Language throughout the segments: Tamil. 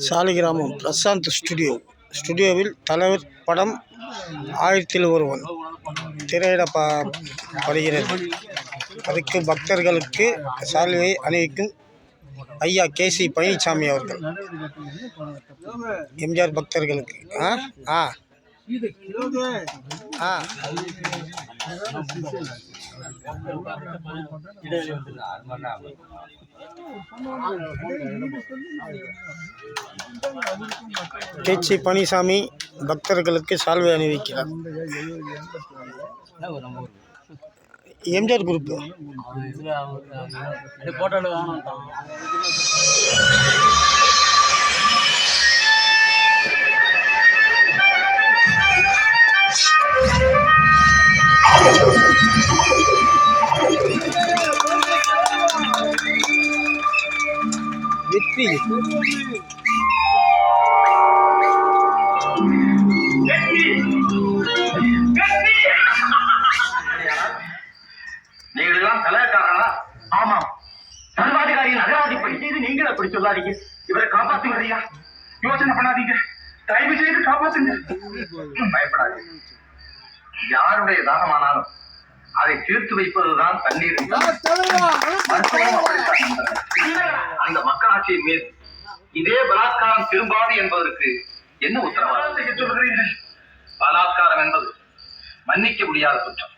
சாலிகிராமம் பிரசாந்த் ஸ்டுடியோவில் தலைவர் படம் 1000ல் ஒருவன் திரையிடப்படுகிறது. அதுக்கு பக்தர்களுக்கு சால்வையை அணிவிக்கும் ஐயா KC பழனிசாமி அவர்கள். எம்ஜிஆர் பக்தர்களுக்கு KC பழனிசாமி பக்தர்களுக்கு சால்வை அணிவிக்கிறார். எம்ஜிஆர் குரூப் வெற்றி நீங்களெல்லாம் கலாக்காரனா? ஆமாம், சர்வாதிகாரியின் அகராதிப்படி செய்து நீங்கள் அப்படி சொல்லாதீங்க. இவரை காப்பாத்துங்க, யோசனை பண்ணாதீங்க, தயவு செய்து காப்பாத்துங்க. பயப்படாதீங்க. யாருடைய தானமானாலும் அதை தீர்த்து வைப்பதுதான் தண்ணீர். அந்த மக்களாட்சியின் மீது இதே பலாத்காரம் திரும்பாது என்பதற்கு என்ன உத்தரவாதம் சொல்கிறீர்கள்? பலாத்காரம் என்பது மன்னிக்க முடியாத குற்றம்.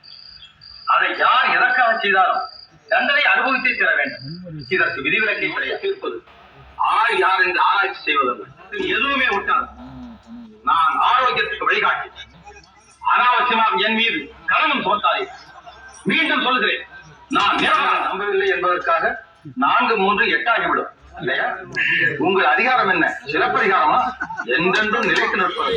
அதை யார் எதற்காக செய்தாலும் தண்டனை அனுபவித்தே தர வேண்டும். இதற்கு விதிவிலக்கை தீர்ப்பது ஆள் யார் என்று ஆராய்ச்சி செய்வதல்ல. எதுவுமே விட்டால் நான் ஆரோக்கியத்துக்கு வழிகாட்டி அனாவசியமாக என் மீது கலனம் சுமத்தாதே. மீண்டும் சொல்கிறேன், நான் நிரந்தரம் நம்பவில்லை என்பதற்காக 4-3-8 ஆகிவிடும் இல்லையா? உங்கள் அதிகாரம் என்ன? சிறப்பதிகாரமா? என்றென்றும் நிலைத்து நிற்பது.